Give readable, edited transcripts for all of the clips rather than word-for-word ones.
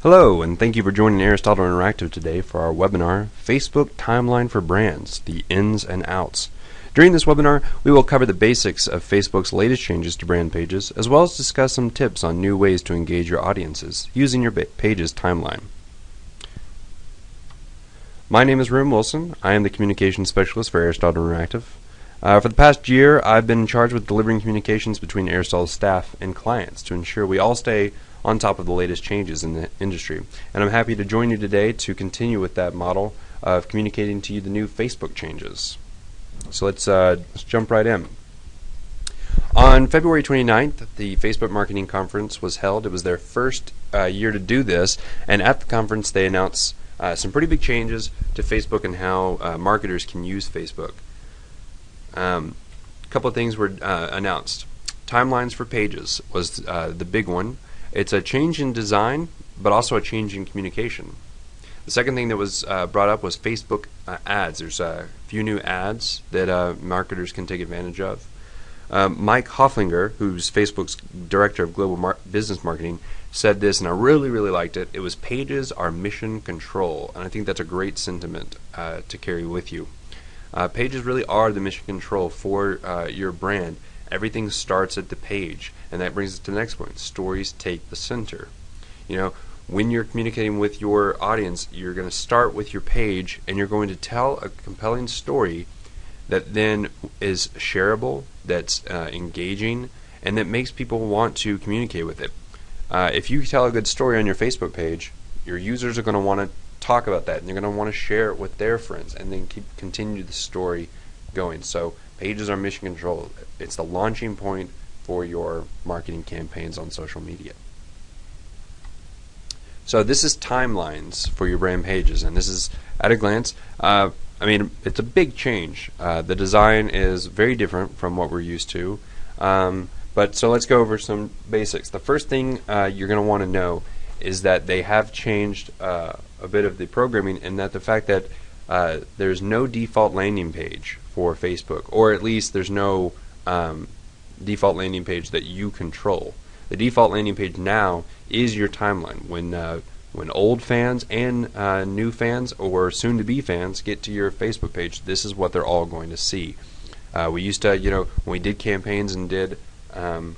Hello, and thank you for joining Aristotle Interactive today for our webinar, Facebook Timeline for Brands, the Ins and Outs. During this webinar, we will cover the basics of Facebook's latest changes to brand pages, as well as discuss some tips on new ways to engage your audiences using your page's timeline. My name is Rim Wilson. I am the Communications Specialist for Aristotle Interactive. For the past year, I've been in charge with delivering communications between Aristotle's staff and clients to ensure we all stay on top of the latest changes in the industry. And I'm happy to join you today to continue with that model of communicating to you the new Facebook changes. So let's jump right in. On February 29th, the Facebook Marketing Conference was held. It was their first year to do this, and at the conference they announced some pretty big changes to Facebook and how marketers can use Facebook. A couple of things were announced. Timelines for pages was the big one. It's a change in design, but also a change in communication. The second thing that was brought up was Facebook ads. There's a few new ads that marketers can take advantage of. Mike Hofflinger, who's Facebook's Director of Global Business Marketing, said this, and I really liked it. It was pages are mission control, and I think that's a great sentiment to carry with you. Pages really are the mission control for your brand. Everything starts at the page, and that brings us to the next point. Stories take the center. You know, when you're communicating with your audience, you're going to start with your page, and you're going to tell a compelling story that then is shareable, that's engaging, and that makes people want to communicate with it. If you tell a good story on your Facebook page, your users are going to want to talk about that, and they're going to want to share it with their friends, and then continue the story going. So pages are mission control. It's the launching point for your marketing campaigns on social media. So this is timelines for your brand pages, and this is at a glance. I mean, it's a big change. The design is very different from what we're used to. But so let's go over some basics. The first thing you're going to want to know is that they have changed a bit of the programming, and that the fact that there's no default landing page for Facebook, or at least there's no default landing page that you control. The default landing page now is your timeline. When old fans and new fans or soon-to-be fans get to your Facebook page, this is what they're all going to see. We used to, when we did campaigns and did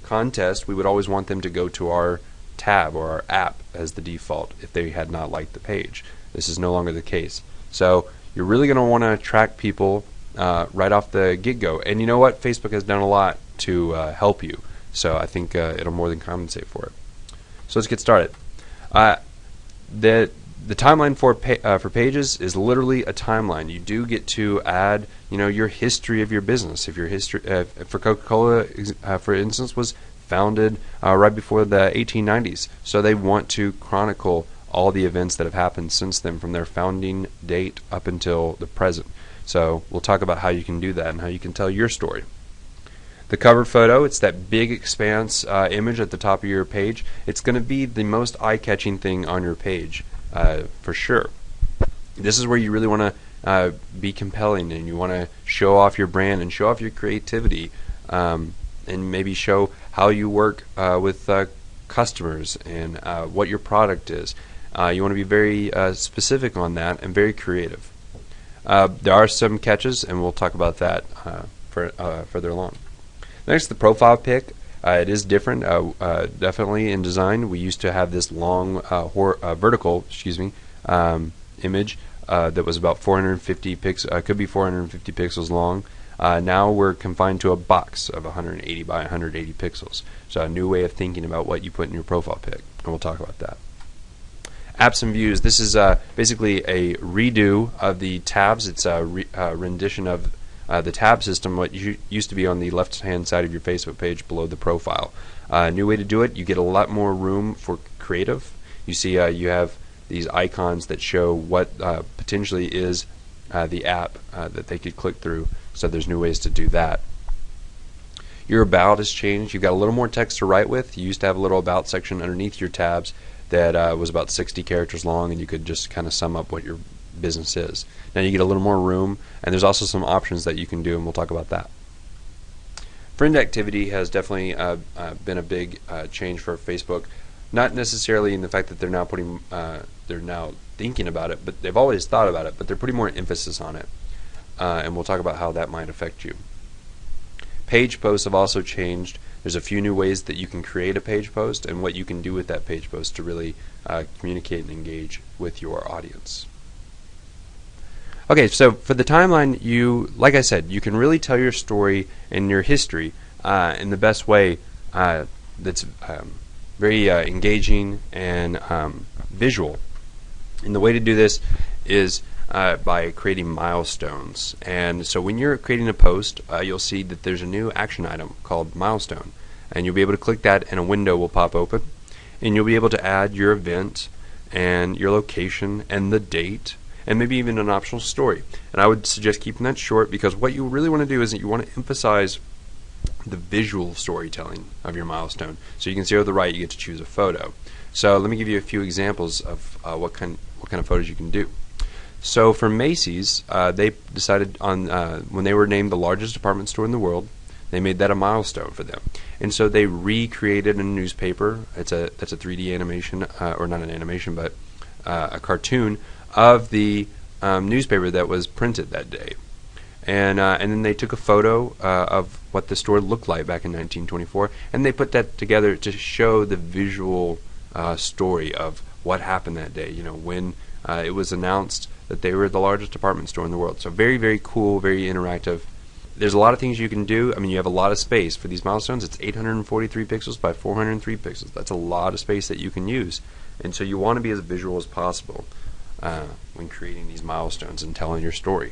contests, we would always want them to go to our tab or our app as the default if they had not liked the page. This is no longer the case. So you're really going to want to attract people right off the get-go. And you know what? Facebook has done a lot to help you. So I think it'll more than compensate for it. So let's get started. The timeline for pages is literally a timeline. You do get to add, your history of your business. If your history, for Coca-Cola, for instance, was founded right before the 1890s, so they want to chronicle all the events that have happened since then, from their founding date up until the present. So we'll talk about how you can do that and how you can tell your story. The cover photo, it's that big expanse image at the top of your page. It's going to be the most eye-catching thing on your page, for sure. This is where you really want to be compelling, and you want to show off your brand and show off your creativity, and maybe show how you work with customers and what your product is. You want to be very specific on that and very creative. There are some catches, and we'll talk about that further along. Next, the profile pic. It is different, definitely in design. We used to have this long vertical, image that was about 450 pixels. Could be 450 pixels long. Now we're confined to a box of 180 by 180 pixels. So a new way of thinking about what you put in your profile pic, and we'll talk about that. Apps and views. This is basically a redo of the tabs. It's a rendition of the tab system, what used to be on the left-hand side of your Facebook page below the profile. New way to do it. You get a lot more room for creative. You see, you have these icons that show what potentially is the app that they could click through. So there's new ways to do that. Your about has changed. You've got a little more text to write with. You used to have a little about section underneath your tabs that was about 60 characters long, and you could just kind of sum up what your business is. Now you get a little more room, and there's also some options that you can do, and we'll talk about that. Friend activity has definitely been a big change for Facebook. Not necessarily in the fact that they're now thinking about it, but they've always thought about it, but they're putting more emphasis on it. And we'll talk about how that might affect you. Page posts have also changed. There's a few new ways that you can create a page post and what you can do with that page post to really communicate and engage with your audience. Okay, so for the timeline, like I said, you can really tell your story and your history in the best way that's very engaging and visual. And the way to do this is by creating milestones. And so when you're creating a post, you'll see that there's a new action item called milestone. And you'll be able to click that and a window will pop open. And you'll be able to add your event and your location and the date and maybe even an optional story. And I would suggest keeping that short, because what you really want to do is that you want to emphasize the visual storytelling of your milestone. So you can see over the right you get to choose a photo. So let me give you a few examples of what kind of photos you can do. So for Macy's, they decided on when they were named the largest department store in the world, they made that a milestone for them. And so they recreated a newspaper. That's a 3D animation, or not an animation, but a cartoon of the newspaper that was printed that day. And then they took a photo of what the store looked like back in 1924, and they put that together to show the visual story of what happened that day. You know, when it was announced that they were the largest department store in the world. So very, very cool, very interactive. There's a lot of things you can do. I mean, you have a lot of space for these milestones. It's 843 pixels by 403 pixels. That's a lot of space that you can use. And so you want to be as visual as possible when creating these milestones and telling your story.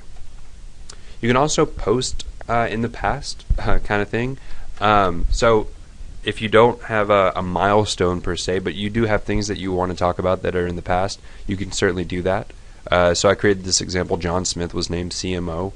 You can also post in the past kind of thing. So if you don't have a milestone per se, but you do have things that you want to talk about that are in the past, you can certainly do that. So I created this example. John Smith was named CMO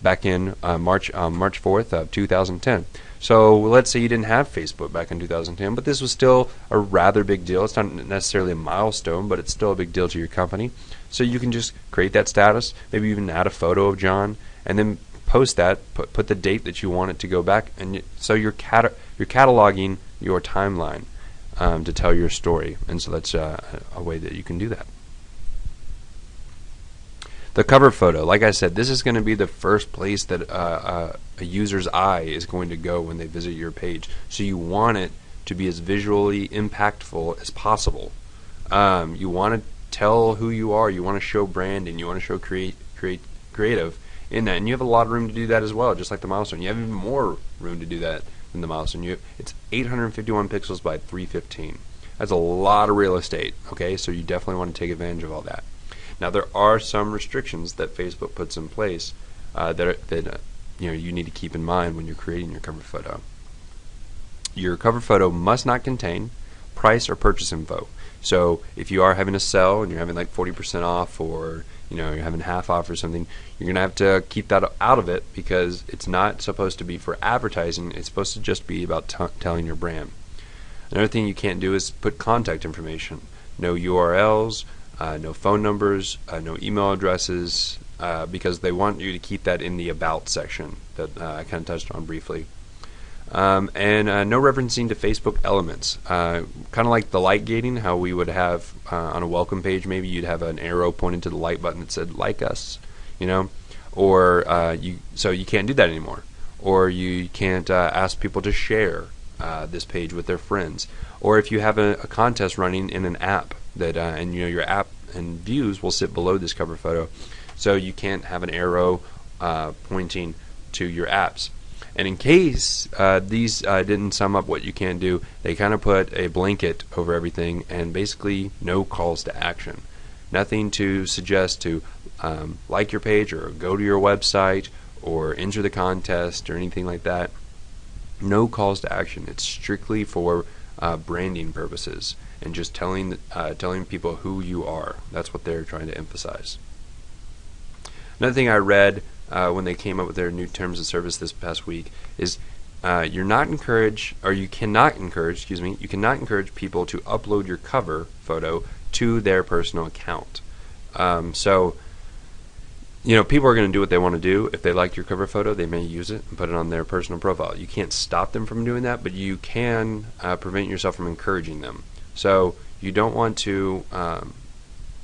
back in March 4th of 2010. So let's say you didn't have Facebook back in 2010, but this was still a rather big deal. It's not necessarily a milestone, but it's still a big deal to your company. So you can just create that status, maybe even add a photo of John, and then post that, put the date that you want it to go back, and so you're cataloging your timeline to tell your story, and so that's a way that you can do that. The cover photo, like I said, this is going to be the first place that a user's eye is going to go when they visit your page. So you want it to be as visually impactful as possible. You want to tell who you are. You want to show branding. You want to show creative in that. And you have a lot of room to do that as well, just like the milestone. You have even more room to do that than the milestone. It's 851 pixels by 315. That's a lot of real estate. Okay, so you definitely want to take advantage of all that. Now there are some restrictions that Facebook puts in place that you need to keep in mind when you're creating your cover photo. Your cover photo must not contain price or purchase info. So if you are having a sale and you're having like 40% off, or you're having half off or something, you're gonna have to keep that out of it, because it's not supposed to be for advertising. It's supposed to just be about telling your brand. Another thing you can't do is put contact information. No URLs. No phone numbers, no email addresses, because they want you to keep that in the About section that I kind of touched on briefly. And no referencing to Facebook elements. Kind of like the like gating, how we would have on a welcome page, maybe you'd have an arrow pointing to the like button that said like us, or so you can't do that anymore. Or you can't ask people to share this page with their friends. Or if you have a contest running in an app, that and your app and views will sit below this cover photo, so you can't have an arrow pointing to your apps. And in case these didn't sum up what you can do, they kind of put a blanket over everything, and basically no calls to action. Nothing to suggest to like your page or go to your website or enter the contest or anything like that. No calls to action. It's strictly for branding purposes and just telling people who you are. That's what they're trying to emphasize. Another thing I read when they came up with their new terms of service this past week is you cannot encourage people to upload your cover photo to their personal account. So people are going to do what they want to do. If they like your cover photo, they may use it and put it on their personal profile. You can't stop them from doing that, but you can prevent yourself from encouraging them. So you don't want to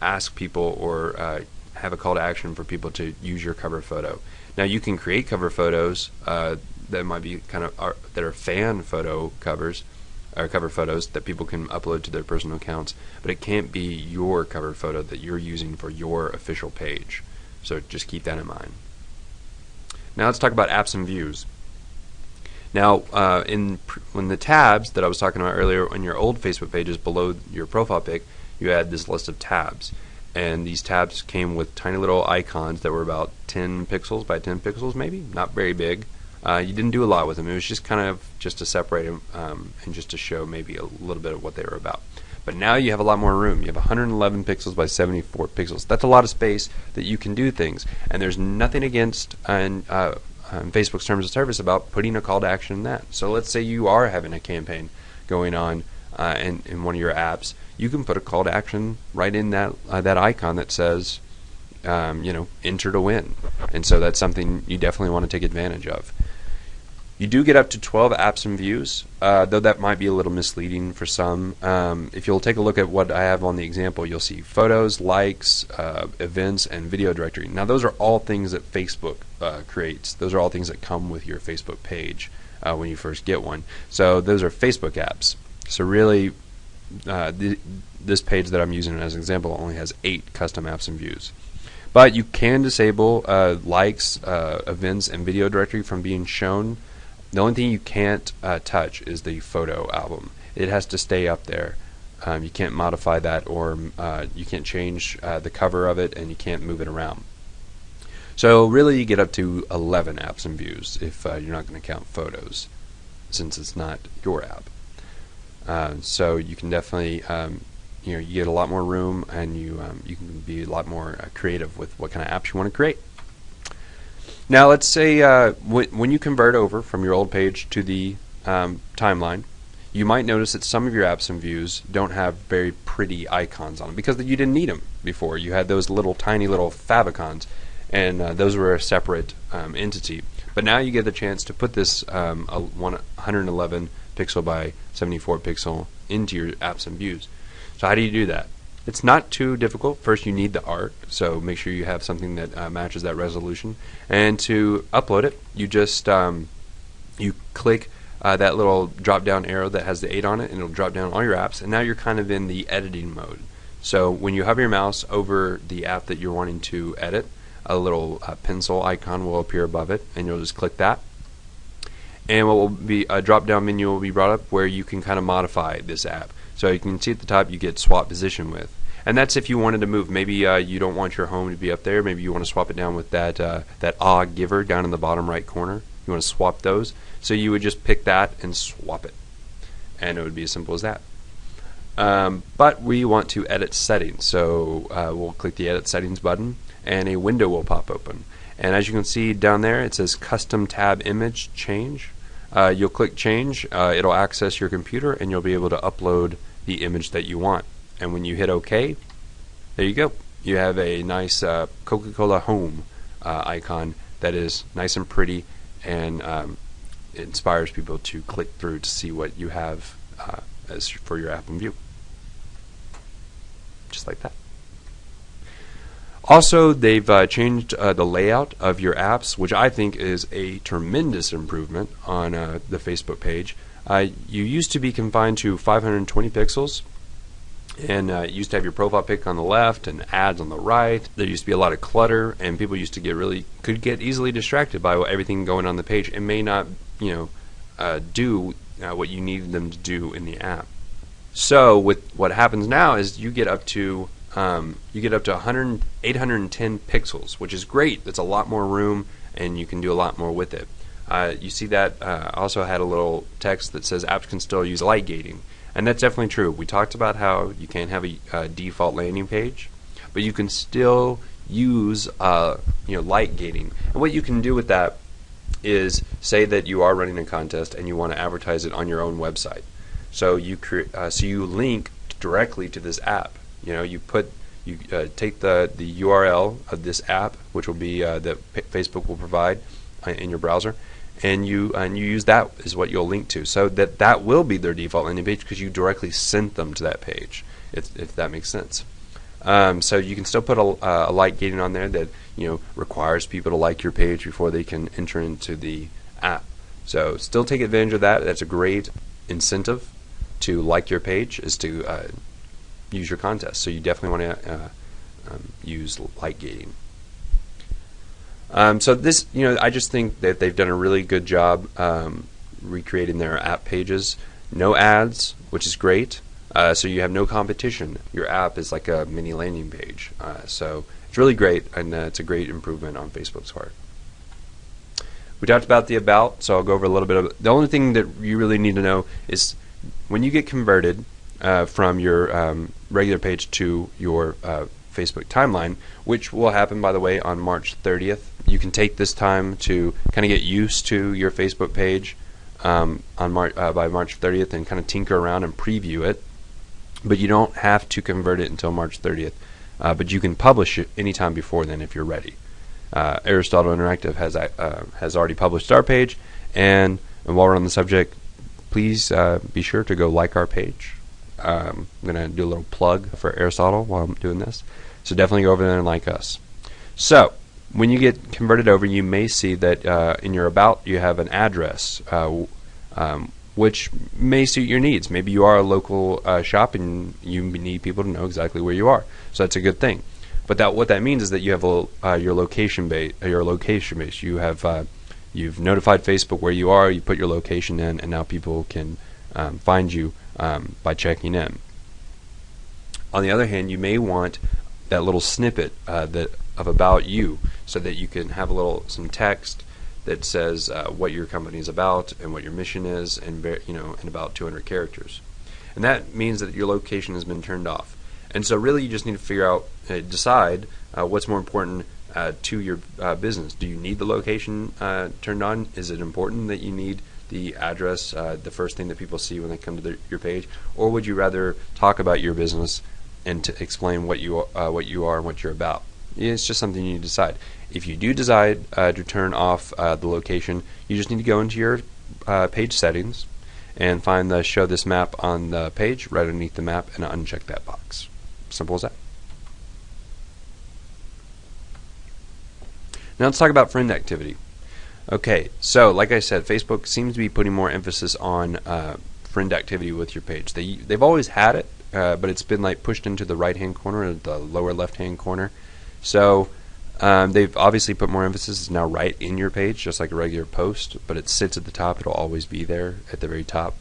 ask people or have a call to action for people to use your cover photo. Now you can create cover photos that might be that are fan photo covers or cover photos that people can upload to their personal accounts, but it can't be your cover photo that you're using for your official page. So just keep that in mind. Now let's talk about apps and views. Now, when the tabs that I was talking about earlier on your old Facebook pages below your profile pic, you had this list of tabs. And these tabs came with tiny little icons that were about 10 pixels by 10 pixels maybe, not very big. You didn't do a lot with them. It was just just to separate them and just to show maybe a little bit of what they were about. But now you have a lot more room. You have 111 pixels by 74 pixels. That's a lot of space that you can do things. And there's nothing against Facebook's terms of service about putting a call to action in that. So let's say you are having a campaign going on in one of your apps. You can put a call to action right in that icon that says, enter to win. And so that's something you definitely want to take advantage of. You do get up to 12 apps and views, though that might be a little misleading for some. If you'll take a look at what I have on the example, you'll see photos, likes, events, and video directory. Now those are all things that Facebook creates. Those are all things that come with your Facebook page when you first get one. So those are Facebook apps. So really, this page that I'm using as an example only has 8 custom apps and views. But you can disable likes, events, and video directory from being shown. The only thing you can't touch is the photo album. It has to stay up there. You can't modify that, or you can't change the cover of it, and you can't move it around. So really you get up to 11 apps and views if you're not going to count photos, since it's not your app. So you can definitely you get a lot more room, and you can be a lot more creative with what kind of apps you want to create. Now let's say when you convert over from your old page to the timeline, you might notice that some of your apps and views don't have very pretty icons on them because you didn't need them before. You had those tiny little favicons, and those were a separate entity. But now you get the chance to put this 111 pixel by 74 pixel into your apps and views. So how do you do that? It's not too difficult. First you need the art, so make sure you have something that matches that resolution. And to upload it, you just you click that little drop down arrow that has the 8 on it, and it'll drop down all your apps, and now you're kind of in the editing mode. So when you hover your mouse over the app that you're wanting to edit, a little pencil icon will appear above it, and you'll just click that. And what will be a drop down menu will be brought up where you can kind of modify this app. So you can see at the top you get swap position with, and that's if you wanted to move. Maybe you don't want your home to be up there. Maybe you want to swap it down with that giver down in the bottom right corner. You want to swap those. So you would just pick that and swap it, and it would be as simple as that. But we want to edit settings, so we'll click the edit settings button, and a window will pop open. And as you can see down there, it says custom tab image change. You'll click change, it'll access your computer, and you'll be able to upload the image that you want. And when you hit OK, there you go. You have a nice Coca-Cola home icon that is nice and pretty, and it inspires people to click through to see what you have as for your app and view. Just like that. Also, they've changed the layout of your apps, which I think is a tremendous improvement on the Facebook page. You used to be confined to 520 pixels, and you used to have your profile pic on the left and ads on the right. There used to be a lot of clutter, and people used to could get easily distracted by everything going on the page and may not, do what you needed them to do in the app. So with what happens now is you get up to 810 pixels, which is great. That's a lot more room, and you can do a lot more with it. You see that also had a little text that says apps can still use light gating, and that's definitely true. We talked about how you can't have a default landing page, but you can still use light gating. And what you can do with that is say that you are running a contest and you want to advertise it on your own website. So you link directly to this app. You You take the URL of this app, which will be that Facebook will provide in your browser, and you use that as what you'll link to, so that will be their default landing page because you directly sent them to that page. If that makes sense. So you can still put a like gating on there that requires people to like your page before they can enter into the app. So still take advantage of that. That's a great incentive to like your page, is to use your contest. So you definitely want to use like gating. So this, I just think that they've done a really good job recreating their app pages. No ads, which is great. So you have no competition. Your app is like a mini landing page. So it's really great, and it's a great improvement on Facebook's part. We talked about the about, so I'll go over a little bit of it. The only thing that you really need to know is when you get converted from your regular page to your Facebook timeline, which will happen, by the way, on March 30th. You can take this time to kind of get used to your Facebook page by March 30th and kind of tinker around and preview it. But you don't have to convert it until March 30th. But you can publish it anytime before then if you're ready. Aristotle Interactive has already published our page, and while we're on the subject, please be sure to go like our page. I'm going to do a little plug for Aristotle while I'm doing this. So definitely go over there and like us. So when you get converted over, you may see that in your about you have an address, which may suit your needs. Maybe you are a local shop and you need people to know exactly where you are. So that's a good thing. But what that means is that you have your location base. You have you've notified Facebook where you are. You put your location in, and now people can find you by checking in. On the other hand, you may want that little snippet of about you, so that you can have some text that says what your company is about and what your mission is, and in about 200 characters. And that means that your location has been turned off. And so really you just need to figure out, decide what's more important to your business. Do you need the location turned on? Is it important that you need the address, the first thing that people see when they come to your page? Or would you rather talk about your business and to explain what you are and what you're about? It's just something you need to decide. If you do decide to turn off the location, you just need to go into your page settings and find the show this map on the page right underneath the map and uncheck that box. Simple as that. Now let's talk about friend activity. Okay, so like I said, Facebook seems to be putting more emphasis on friend activity with your page. They've always had it, but it's been like pushed into the right-hand corner or the lower left-hand corner. So they've obviously put more emphasis. It's now right in your page, just like a regular post, but it sits at the top. It'll always be there at the very top.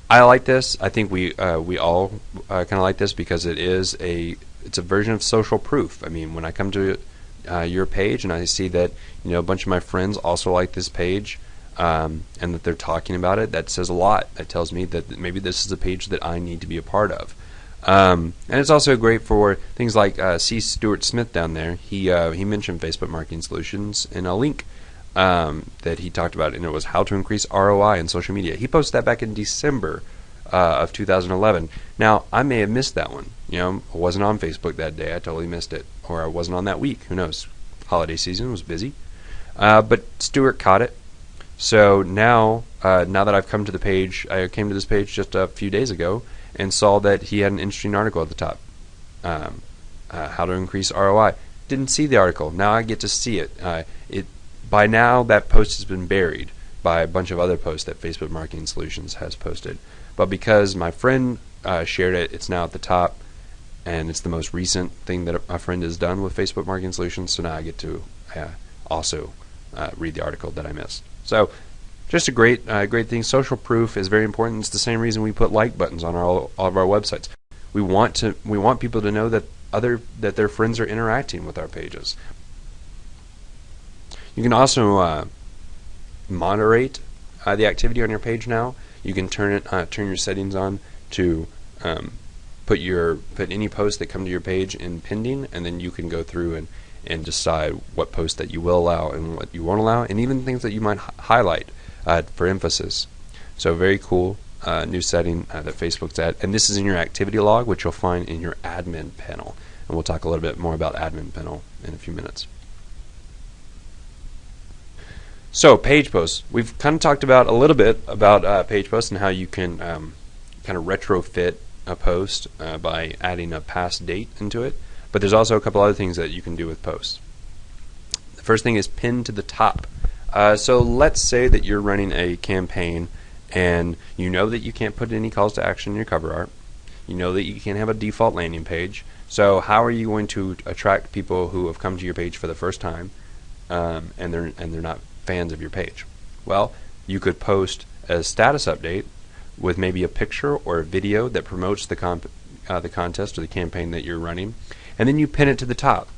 I like this. I think we all kind of like this because it's a version of social proof. I mean, when I come to your page and I see that a bunch of my friends also like this page, and that they're talking about it, that says a lot. That tells me that maybe this is a page that I need to be a part of. And it's also great for things like C. Stuart Smith down there. He mentioned Facebook Marketing Solutions in a link that he talked about, and it was how to increase ROI in social media. He posted that back in December of 2011. Now, I may have missed that one. I wasn't on Facebook that day. I totally missed it. Or I wasn't on that week. Who knows? Holiday season was busy. But Stuart caught it. So now that I've come to the page, I came to this page just a few days ago and saw that he had an interesting article at the top. How to increase ROI. Didn't see the article. Now I get to see it. By now, that post has been buried by a bunch of other posts that Facebook Marketing Solutions has posted. But because my friend shared it, it's now at the top, and it's the most recent thing that a friend has done with Facebook Marketing Solutions, so now I get to also read the article that I missed. So just a great thing. Social proof is very important. It's the same reason we put like buttons on all of our websites. We want people to know that their friends are interacting with our pages. You can also moderate the activity on your page now. You can turn your settings on to put any posts that come to your page in pending, and then you can go through and decide what posts that you will allow and what you won't allow, and even things that you might highlight for emphasis. So very cool. new setting that Facebook's at, and this is in your activity log, which you'll find in your admin panel. And we'll talk a little bit more about admin panel in a few minutes. So page posts. We've kind of talked about a little bit about page posts and how you can kind of retrofit a post by adding a past date into it. But there's also a couple other things that you can do with posts. The first thing is pin to the top. So let's say that you're running a campaign and you know that you can't put any calls to action in your cover art. You know that you can't have a default landing page. So how are you going to attract people who have come to your page for the first time and they're not fans of your page? Well, you could post a status update with maybe a picture or a video that promotes the contest or the campaign that you're running, and then you pin it to the top.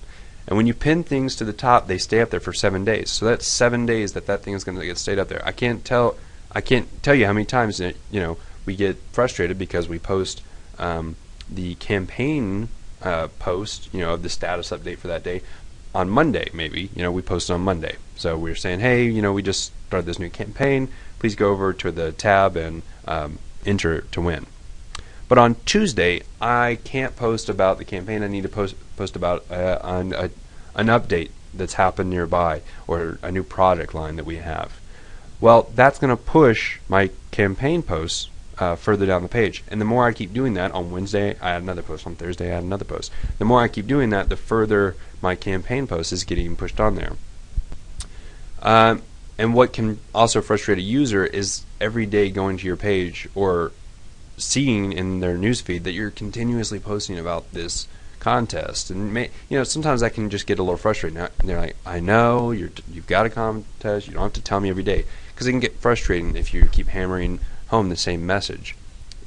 And when you pin things to the top, they stay up there for 7 days. So that's 7 days that thing is going to get stayed up there. I can't tell you how many times that, we get frustrated because we post the campaign post, of the status update for that day on Monday. Maybe we post on Monday. So we're saying, hey, we just started this new campaign. Please go over to the tab and enter to win. But on Tuesday, I can't post about the campaign. I need to post about an update that's happened nearby or a new product line that we have. Well, that's going to push my campaign posts further down the page. And the more I keep doing that, on Wednesday I add another post, on Thursday I add another post. The more I keep doing that, the further my campaign post is getting pushed on there. And what can also frustrate a user is every day going to your page or seeing in their newsfeed that you're continuously posting about this contest, and sometimes that can just get a little frustrating. Now, they're like, I know you've got a contest, you don't have to tell me every day, because it can get frustrating if you keep hammering home the same message.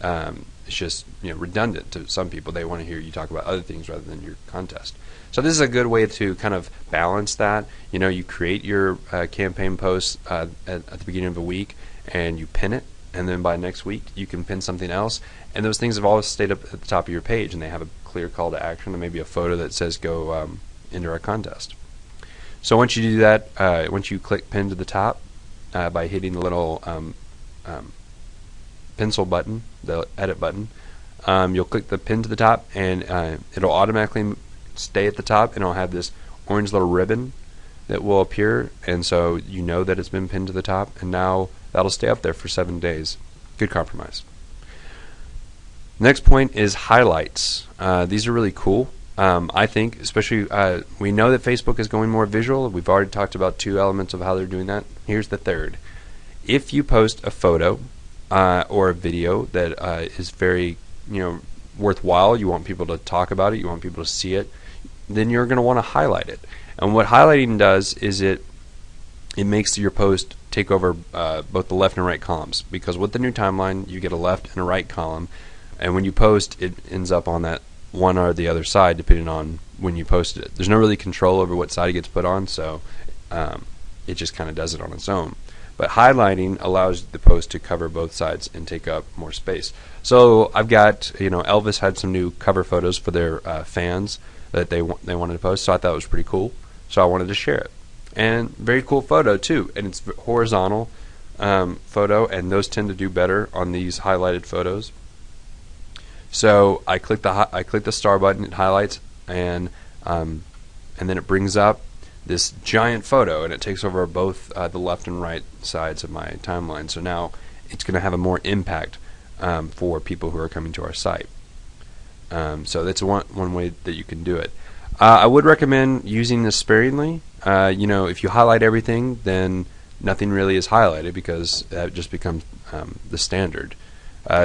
It's just redundant to some people. They want to hear you talk about other things rather than your contest. So this is a good way to kind of balance that. You create your campaign posts at the beginning of a week and you pin it, and then by next week you can pin something else, and those things have always stayed up at the top of your page, and they have a clear call to action and maybe a photo that says go enter our contest. So once you do that, once you click pin to the top by hitting the little pencil button, the edit button, you'll click the pin to the top, and it'll automatically stay at the top, and it'll have this orange little ribbon that will appear, and so you know that it's been pinned to the top, and now that'll stay up there for 7 days. Good compromise. Next point is highlights. These are really cool. I think, especially, we know that Facebook is going more visual. We've already talked about 2 elements of how they're doing that. Here's the third. If you post a photo or a video that is very, worthwhile, you want people to talk about it, you want people to see it, then you're going to want to highlight it. And what highlighting does is it makes your post take over both the left and right columns, because with the new timeline you get a left and a right column, and when you post it ends up on that one or the other side depending on when you posted it. There's no really control over what side it gets put on, so it just kind of does it on its own. But highlighting allows the post to cover both sides and take up more space. So I've got, Elvis had some new cover photos for their fans that they wanted to post, so I thought it was pretty cool, so I wanted to share it. And very cool photo too, and it's horizontal photo, and those tend to do better on these highlighted photos. So I click the star button, it highlights, and then it brings up this giant photo, and it takes over both the left and right sides of my timeline. So now it's going to have a more impact for people who are coming to our site. So that's one way that you can do it. I would recommend using this sparingly. If you highlight everything, then nothing really is highlighted, because that just becomes the standard.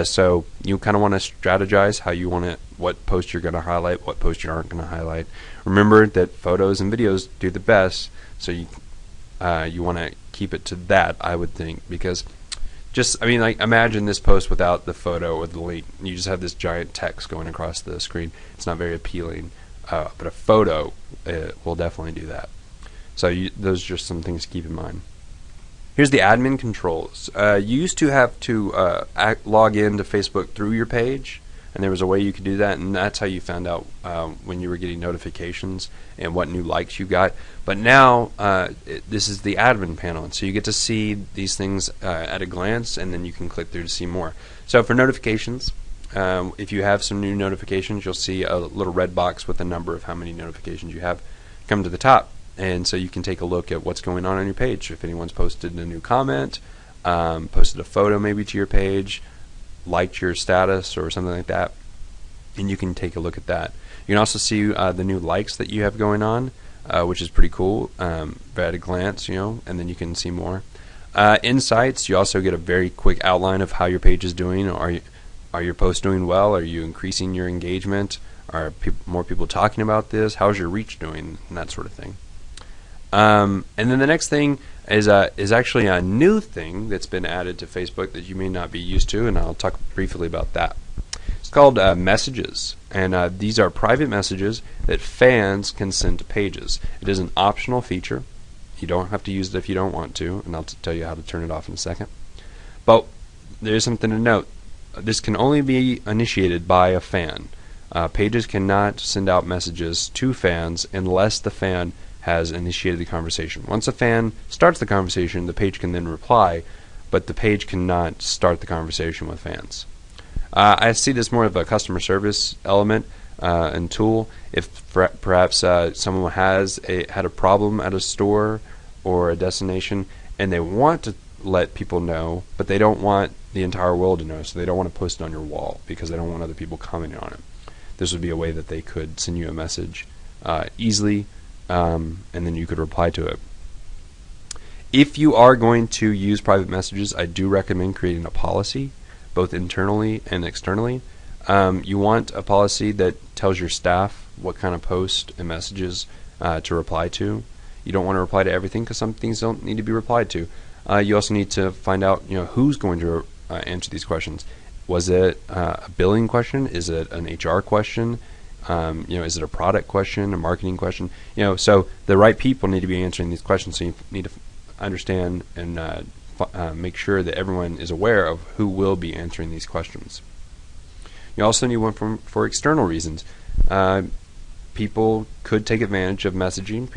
So you kind of want to strategize how you want it, what post you're going to highlight, what post you aren't going to highlight. Remember that photos and videos do the best, so you want to keep it to that, I would think, because imagine this post without the photo or the link. You just have this giant text going across the screen. It's not very appealing, but a photo will definitely do that. So those are just some things to keep in mind. Here's the admin controls. You used to have to log in to Facebook through your page, and there was a way you could do that, and that's how you found out when you were getting notifications and what new likes you got. But now this is the admin panel, and so you get to see these things at a glance, and then you can click through to see more. So for notifications, if you have some new notifications, you'll see a little red box with a number of how many notifications you have come to the top, and so you can take a look at what's going on your page. If anyone's posted a new comment, posted a photo maybe to your page, liked your status or something like that, and you can take a look at that. You can also see the new likes that you have going on, which is pretty cool, at a glance, and then you can see more. Insights, you also get a very quick outline of how your page is doing. Are your posts doing well? Are you increasing your engagement? Are more people talking about this? How's your reach doing? And that sort of thing. And then the next thing is actually a new thing that's been added to Facebook that you may not be used to, and I'll talk briefly about that. It's called messages, and these are private messages that fans can send to pages. It is an optional feature. You don't have to use it if you don't want to, and I'll tell you how to turn it off in a second. But there's something to note. This can only be initiated by a fan. Pages cannot send out messages to fans unless the fan has initiated the conversation. Once a fan starts the conversation, the page can then reply, but the page cannot start the conversation with fans. I see this more of a customer service element and tool. If perhaps someone has had a problem at a store or a destination, and they want to let people know, but they don't want the entire world to know, so they don't want to post it on your wall because they don't want other people commenting on it. This would be a way that they could send you a message easily, and then you could reply to it. If you are going to use private messages, I do recommend creating a policy, both internally and externally. You want a policy that tells your staff what kind of posts and messages to reply to. You don't want to reply to everything because some things don't need to be replied to. You also need to find out, who's going to answer these questions. Was it a billing question? Is it an HR question? Is it a product question, a marketing question? So the right people need to be answering these questions. So you need to understand and make sure that everyone is aware of who will be answering these questions. You also need one for external reasons. People could take advantage of messaging.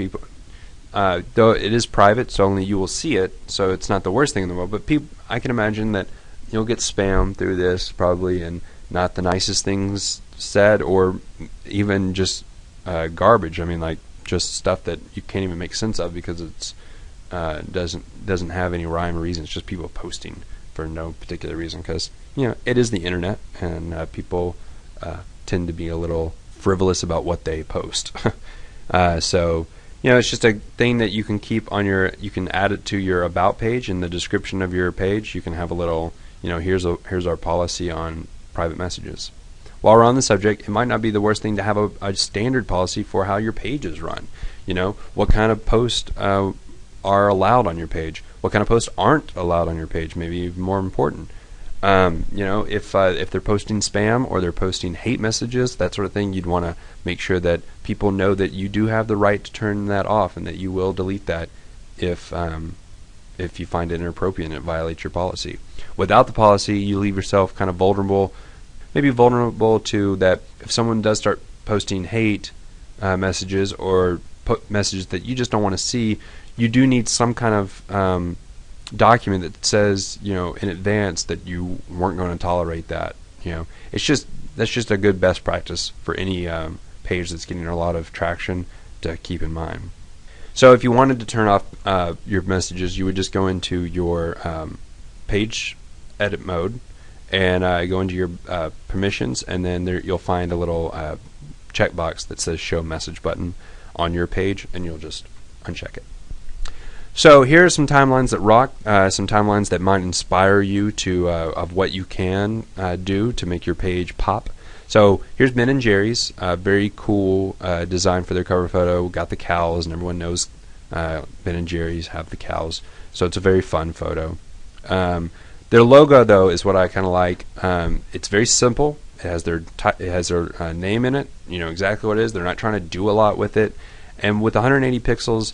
Though it is private, so only you will see it, so it's not the worst thing in the world. But I can imagine that you'll get spam through this probably, and not the nicest things said, or even just garbage. I mean, like just stuff that you can't even make sense of because it's doesn't have any rhyme or reason. It's just people posting for no particular reason because it is the internet, and people tend to be a little frivolous about what they post. So it's just a thing that you can keep on you can add it to your about page. In the description of your page, you can have a little, here's our policy on private messages. While we're on the subject, it might not be the worst thing to have a standard policy for how your page is run. What kind of posts are allowed on your page? What kind of posts aren't allowed on your page? Maybe even more important. If they're posting spam or they're posting hate messages, that sort of thing, you'd want to make sure that people know that you do have the right to turn that off, and that you will delete that if you find it inappropriate and it violates your policy. Without the policy, you leave yourself kind of vulnerable to that. If someone does start posting hate messages or messages that you just don't want to see, you do need some kind of document that says, in advance that you weren't going to tolerate that. That's just a good best practice for any page that's getting a lot of traction to keep in mind. So if you wanted to turn off your messages, you would just go into your page edit mode and go into your permissions, and then you'll find a little checkbox that says show message button on your page, and you'll just uncheck it. So here are some timelines that rock, some timelines that might inspire you to of what you can do to make your page pop. So here's Ben and Jerry's, very cool design for their cover photo. Got the cows, and everyone knows Ben and Jerry's have the cows, so it's a very fun photo. Their logo, though, is what I kind of like. It's very simple. It has their name in it. You know exactly what it is. They're not trying to do a lot with it, and with 180 pixels.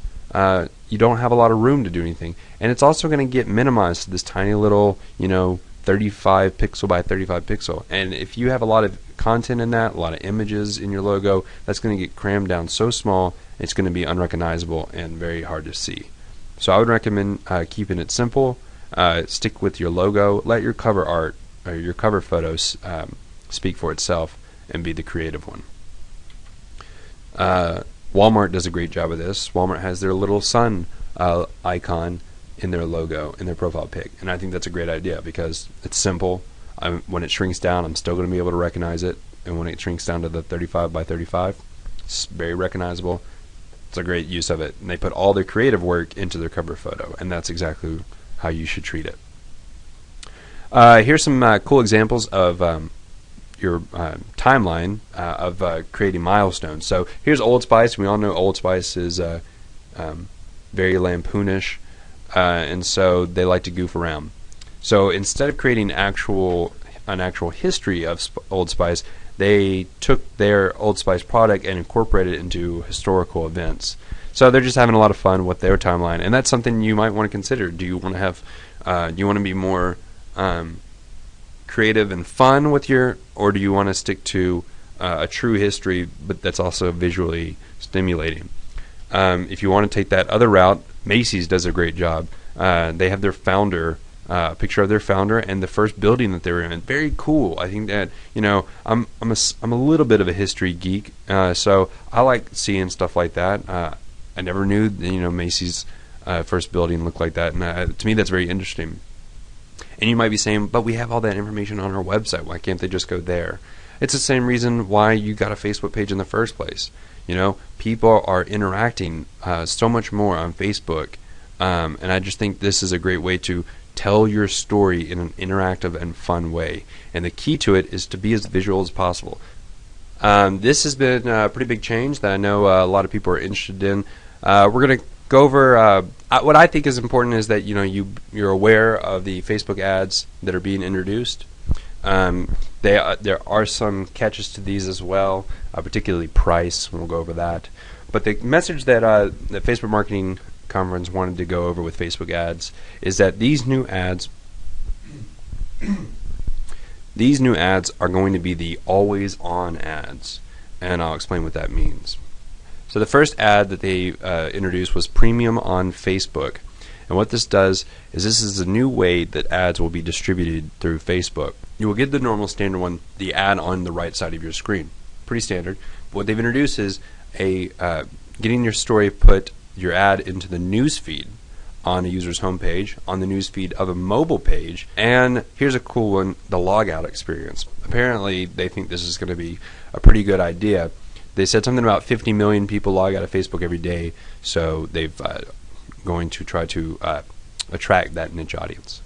You don't have a lot of room to do anything, and it's also going to get minimized to this tiny little 30 35 pixel by 35 pixel. And if you have a lot of content in that, a lot of images in your logo, that's going to get crammed down so small, it's going to be unrecognizable and very hard to see. So I would recommend keeping it simple. Stick with your logo. Let your cover art or your cover photos speak for itself and be the creative one. Walmart does a great job of this. Walmart has their little sun icon in their logo, in their profile pic, and I think that's a great idea because it's simple. When it shrinks down, I'm still going to be able to recognize it, and when it shrinks down to the 35 by 35, it's very recognizable. It's a great use of it, and they put all their creative work into their cover photo, and that's exactly how you should treat it. Here's some cool examples of your timeline of creating milestones. So here's Old Spice. We all know Old Spice is very lampoonish, and so they like to goof around. So instead of creating an actual history of Old Spice, they took their Old Spice product and incorporated it into historical events. So they're just having a lot of fun with their timeline, and that's something you might want to consider. Do you want to have? Do you want to be more creative and fun with your, or do you want to stick to a true history, but that's also visually stimulating? If you want to take that other route, Macy's does a great job. They have their founder. A picture of their founder and the first building that they were in. Very cool. I think that, I'm a little bit of a history geek, so I like seeing stuff like that. I never knew Macy's first building looked like that, and to me that's very interesting. And you might be saying, but we have all that information on our website. Why can't they just go there? It's the same reason why you got a Facebook page in the first place. People are interacting so much more on Facebook, and I just think this is a great way to tell your story in an interactive and fun way. And the key to it is to be as visual as possible. This has been a pretty big change that I know a lot of people are interested in. We're going to go over what I think is important is that you're aware of the Facebook ads that are being introduced. There are some catches to these as well, particularly price. We'll go over that. But the message that the Facebook Marketing Conference wanted to go over with Facebook ads is that these new ads are going to be the always on ads, and I'll explain what that means. So the first ad that they introduced was Premium on Facebook, and what this does is this is a new way that ads will be distributed through Facebook. You will get the normal standard one, the ad on the right side of your screen, pretty standard. What they've introduced is getting your story put your ad into the news feed on a user's homepage, on the news feed of a mobile page, and here's a cool one, the logout experience. Apparently, they think this is going to be a pretty good idea. They said something about 50 million people log out of Facebook every day, so they've going to try to attract that niche audience.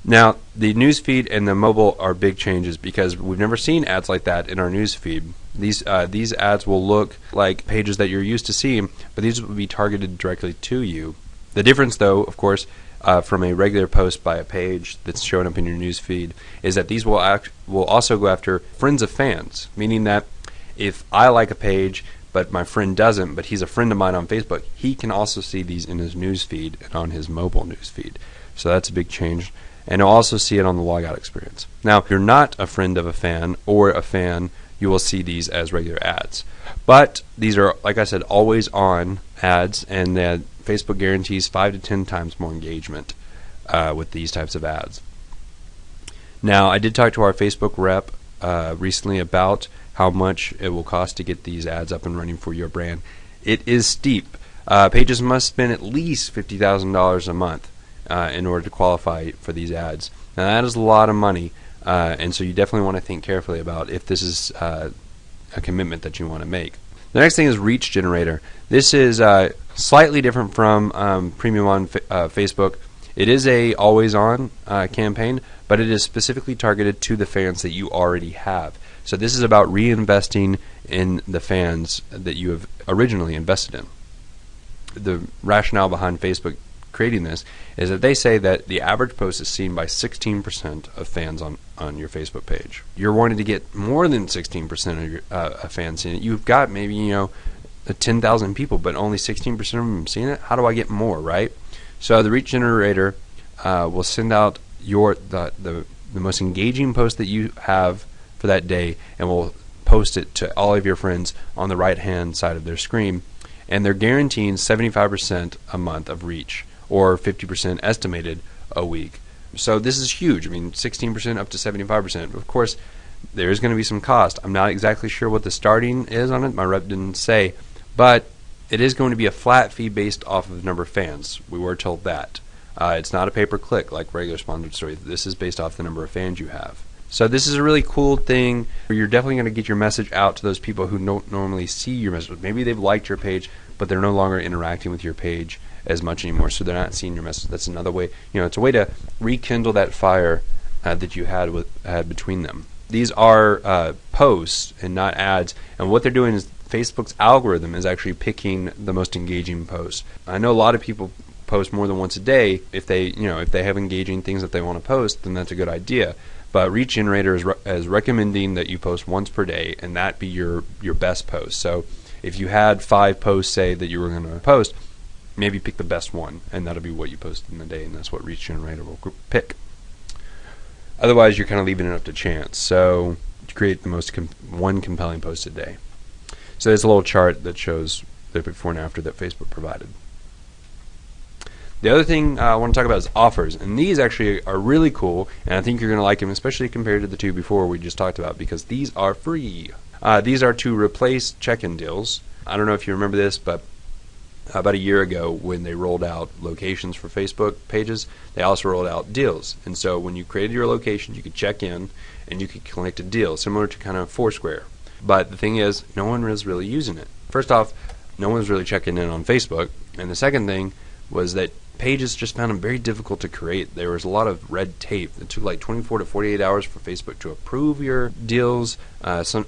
Now, the news feed and the mobile are big changes because we've never seen ads like that in our news feed. These ads will look like pages that you're used to seeing, but these will be targeted directly to you. The difference, though, of course, from a regular post by a page that's showing up in your news feed, is that these will also go after friends of fans, meaning that if I like a page but my friend doesn't, but he's a friend of mine on Facebook, he can also see these in his news feed and on his mobile news feed. So that's a big change. And you'll also see it on the logout experience. Now, if you're not a friend of a fan or a fan, you will see these as regular ads. But these are, like I said, always on ads, and Facebook guarantees 5 to 10 times more engagement with these types of ads. Now, I did talk to our Facebook rep recently about how much it will cost to get these ads up and running for your brand. It is steep. Pages must spend at least $50,000 a month in order to qualify for these ads. Now that is a lot of money, and so you definitely want to think carefully about if this is a commitment that you want to make. The next thing is Reach Generator. This is slightly different from Premium on Facebook. It is a always-on campaign, but it is specifically targeted to the fans that you already have. So this is about reinvesting in the fans that you have originally invested in. The rationale behind Facebook creating this is that they say that the average post is seen by 16% of fans on your Facebook page. You're wanting to get more than 16% of your fans seeing it. You've got maybe 10,000 people, but only 16% of them seeing it. How do I get more, right? So the Reach Generator will send out the most engaging post that you have for that day, and will post it to all of your friends on the right hand side of their screen. And they're guaranteeing 75% a month of reach, or 50% estimated a week. So this is huge. I mean, 16% up to 75%. Of course, there is going to be some cost. I'm not exactly sure what the starting is on it. My rep didn't say, but it is going to be a flat fee based off of the number of fans. We were told that. It's not a pay-per-click like regular sponsored stories. This is based off the number of fans you have. So this is a really cool thing where you're definitely going to get your message out to those people who don't normally see your message. Maybe they've liked your page, but they're no longer interacting with your page as much anymore, so they're not seeing your message. That's another way. It's a way to rekindle that fire that you had between them. These are posts and not ads, and what they're doing is Facebook's algorithm is actually picking the most engaging posts. I know a lot of people post more than once a day. If they have engaging things that they want to post, then that's a good idea. But Reach Generator is recommending that you post once per day, and that be your best post. So if you had 5 posts, say, that you were going to post, maybe pick the best one, and that'll be what you post in the day, and that's what Reach Generator will pick. Otherwise, you're kind of leaving it up to chance. So to create the most one compelling post a day. So there's a little chart that shows the before and after that Facebook provided. The other thing I want to talk about is offers, and these actually are really cool, and I think you're going to like them, especially compared to the two before we just talked about, because these are free. These are to replace check-in deals. I don't know if you remember this, but about a year ago when they rolled out locations for Facebook pages, they also rolled out deals. And so when you created your location, you could check in and you could collect a deal, similar to kind of Foursquare. But the thing is, no one was really using it. First off, no one was really checking in on Facebook. And the second thing was that pages just found them very difficult to create. There was a lot of red tape. It took like 24 to 48 hours for Facebook to approve your deals. And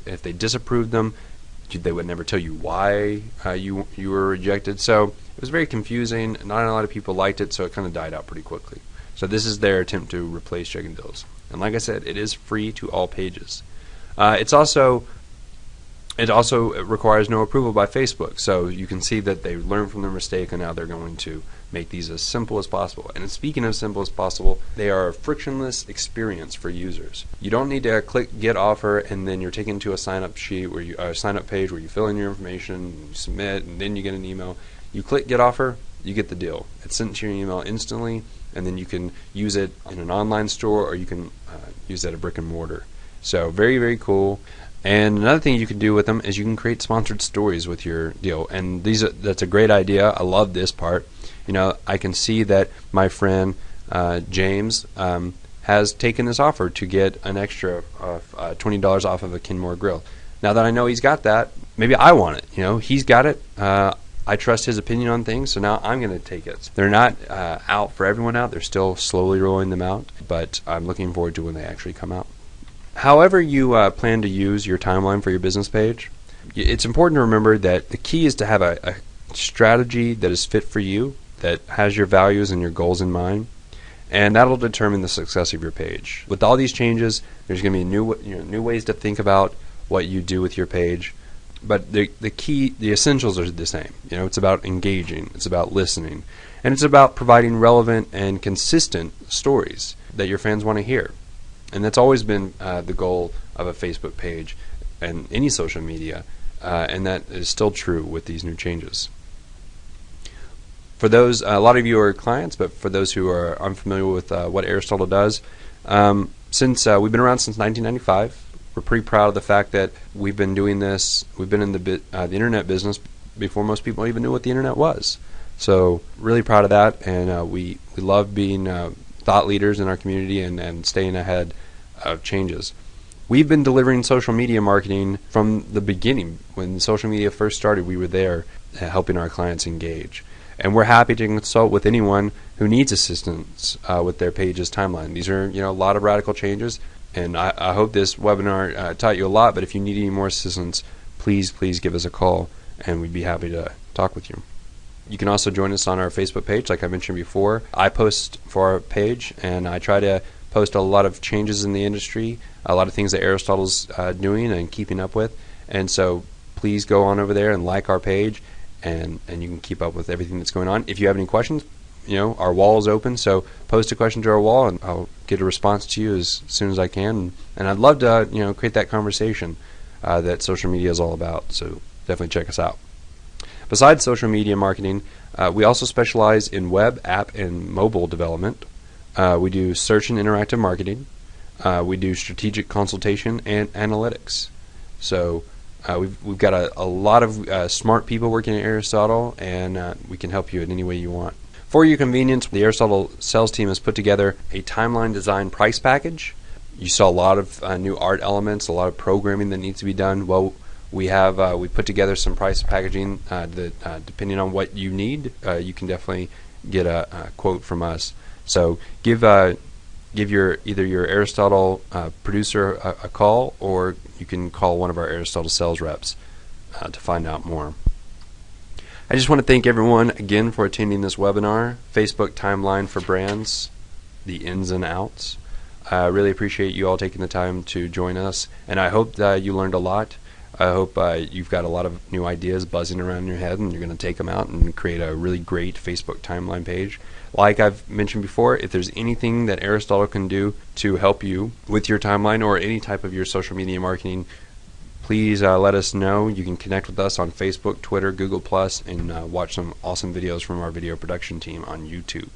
if they disapproved them, they would never tell you why you were rejected. So it was very confusing. Not a lot of people liked it, so it kind of died out pretty quickly. So this is their attempt to replace check-in deals. And like I said, it is free to all pages. It also requires no approval by Facebook. So you can see that they learned from their mistake, and now they're going to make these as simple as possible. And speaking of simple as possible, they are a frictionless experience for users. You don't need to click Get Offer and then you're taken to a sign-up sheet sign-up page where you fill in your information, you submit, and then you get an email. You click Get Offer, you get the deal. It's sent to your email instantly, and then you can use it in an online store, or you can use it at a brick and mortar. So very, very cool. And another thing you can do with them is you can create sponsored stories with your deal. And that's a great idea. I love this part. I can see that my friend James has taken this offer to get an extra of $20 off of a Kenmore grill. Now that I know he's got that, maybe I want it. He's got it. I trust his opinion on things, so now I'm going to take it. They're not out for everyone out. They're still slowly rolling them out, but I'm looking forward to when they actually come out. However you plan to use your timeline for your business page, it's important to remember that the key is to have a strategy that is fit for you, that has your values and your goals in mind, and that'll determine the success of your page. With all these changes, there's going to be new ways to think about what you do with your page, but the essentials are the same. It's about engaging, it's about listening, and it's about providing relevant and consistent stories that your fans want to hear. And that's always been the goal of a Facebook page and any social media, and that is still true with these new changes. For those, a lot of you are clients, but for those who are unfamiliar with what Aristotle does, since we've been around since 1995, we're pretty proud of the fact that we've been doing this. We've been in the internet business before most people even knew what the internet was. So really proud of that, and we love being thought leaders in our community and staying ahead of changes. We've been delivering social media marketing from the beginning. When social media first started, we were there helping our clients engage. And we're happy to consult with anyone who needs assistance with their page's timeline. These are a lot of radical changes, and I hope this webinar taught you a lot, but if you need any more assistance, please give us a call, and we'd be happy to talk with you. You can also join us on our Facebook page, like I mentioned before. I post for our page, and I try to post a lot of changes in the industry, a lot of things that Aristotle's doing and keeping up with. And so please go on over there and like our page, and you can keep up with everything that's going on. If you have any questions, our wall is open, so post a question to our wall, and I'll get a response to you as soon as I can. And I'd love to, create that conversation that social media is all about. So definitely check us out. Besides social media marketing, we also specialize in web, app, and mobile development. We do search and interactive marketing. We do strategic consultation and analytics. So we've got a lot of smart people working at Aristotle, and we can help you in any way you want. For your convenience, the Aristotle sales team has put together a timeline design price package. You saw a lot of new art elements, a lot of programming that needs to be done. Well, we put together some price packaging that, depending on what you need, you can definitely get a quote from us. So give either your Aristotle producer a call, or you can call one of our Aristotle sales reps to find out more. I just want to thank everyone again for attending this webinar, Facebook Timeline for Brands, the Ins and Outs. I really appreciate you all taking the time to join us, and I hope that you learned a lot. I hope you've got a lot of new ideas buzzing around in your head, and you're going to take them out and create a really great Facebook timeline page. Like I've mentioned before, if there's anything that Aristotle can do to help you with your timeline or any type of your social media marketing, please let us know. You can connect with us on Facebook, Twitter, Google+, and watch some awesome videos from our video production team on YouTube.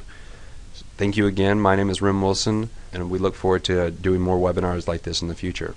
Thank you again. My name is Rim Wilson, and we look forward to doing more webinars like this in the future.